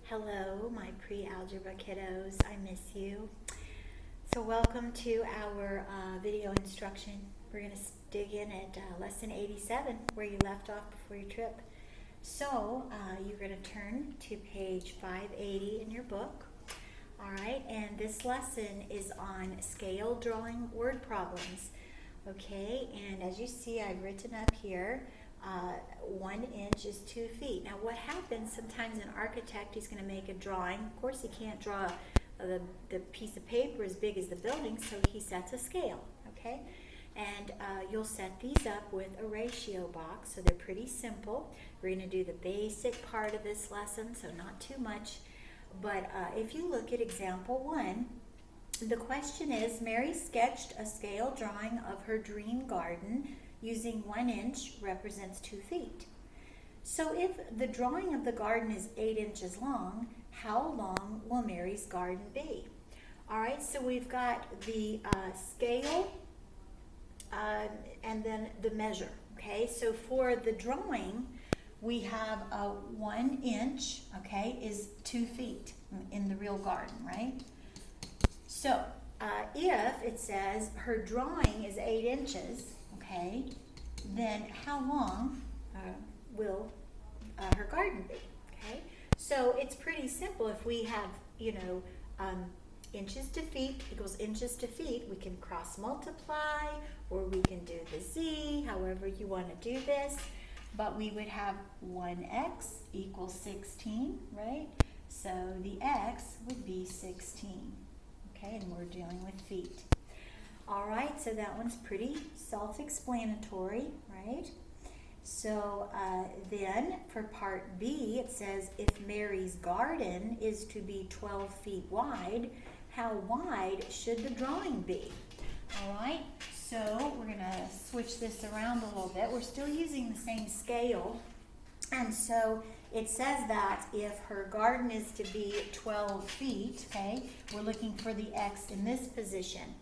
Hello, my pre-algebra kiddos. I miss you. So welcome to our video instruction. We're going to dig in at lesson 87, where you left off before your trip. So you're going to turn to page 580 in your book. All right, and this lesson is on scale drawing word problems. Okay, and as you see, I've written up here, 1 inch is 2 feet. Now what happens, sometimes an architect, he's going to make a drawing. Of course, he can't draw the piece of paper as big as the building, so he sets a scale, okay? And you'll set these up with a ratio box, so they're pretty simple. We're going to do the basic part of this lesson, so not too much. But if you look at example 1, the question is, Mary sketched a scale drawing of her dream garden using 1 inch represents 2 feet. So if the drawing of the garden is 8 inches long, how long will Mary's garden be? All right, so we've got the scale and then the measure, okay? So for the drawing, we have 1 inch, okay, is 2 feet in the real garden, right? So if it says her drawing is 8 inches, okay, then how long will her garden be, okay? So it's pretty simple. If we have, inches to feet equals inches to feet, we can cross multiply, or we can do the z, however you want to do this. But we would have 1x equals 16, right? So the x would be 16, okay, and we're dealing with feet. All right, so that one's pretty self-explanatory, right? So then for part B, it says if Mary's garden is to be 12 feet wide, how wide should the drawing be? All right, so we're going to switch this around a little bit. We're still using the same scale, and so it says that if her garden is to be 12 feet, okay, we're looking for the x in this position.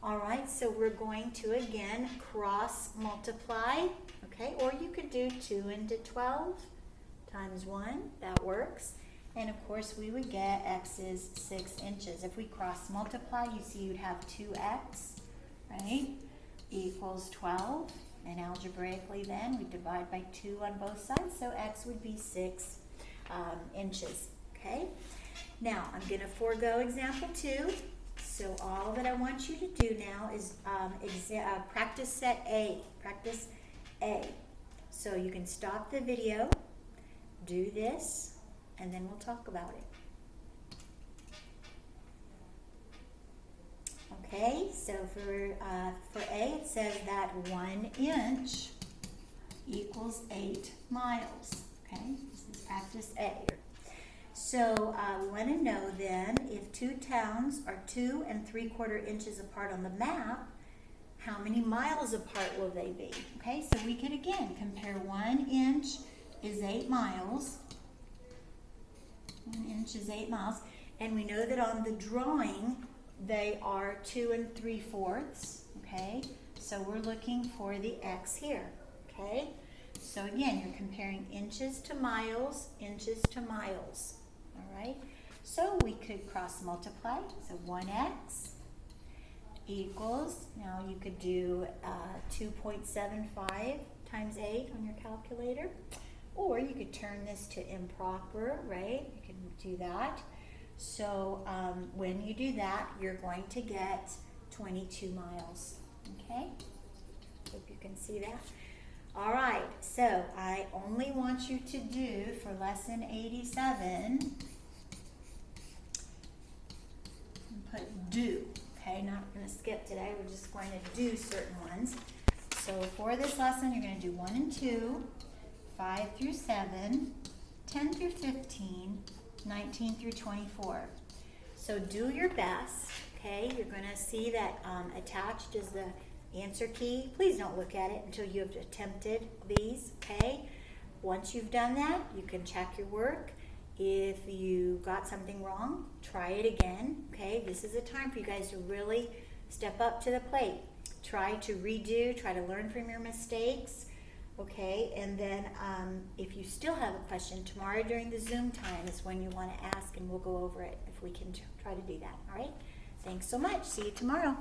All right, so we're going to, again, cross multiply, okay, or you could do 2 into 12 times 1, that works. And of course, we would get x is 6 inches. If we cross multiply, you see you'd have 2x, right, equals 12. And algebraically then, we divide by 2 on both sides, so x would be 6 inches, okay? Now, I'm going to forego example 2. So all that I want you to do now is practice set A, practice A. So you can stop the video, do this, and then we'll talk about it. Okay, so for A, it says that 1 inch equals 8 miles. Okay, this is practice A. So we want to know then, if two towns are 2 3/4 inches apart on the map, how many miles apart will they be? Okay, so we could again compare 1 inch is 8 miles. 1 inch is 8 miles. And we know that on the drawing, they are 2 3/4. Okay, so we're looking for the x here. Okay, so again, you're comparing inches to miles, inches to miles. All right, so we could cross multiply. So 1x equals, now you could do 2.75 times 8 on your calculator, or you could turn this to improper, right? You can do that. So when you do that, you're going to get 22 miles, okay? Hope you can see that. All right, so I only want you to do for lesson 87, put do, okay? Not going to skip today, we're just going to do certain ones. So for this lesson, you're going to do 1 and 2, 5 through 7, 10 through 15, 19 through 24. So do your best, okay? You're going to see that attached is the answer key. Please don't look at it until you have attempted these, okay? Once you've done that, you can check your work. If you got something wrong, try it again, okay? This is a time for you guys to really step up to the plate. Try to redo, try to learn from your mistakes, Okay, and then if you still have a question, tomorrow during the Zoom time is when you want to ask, and we'll go over it if we can try to do that. All right, thanks so much. See you tomorrow.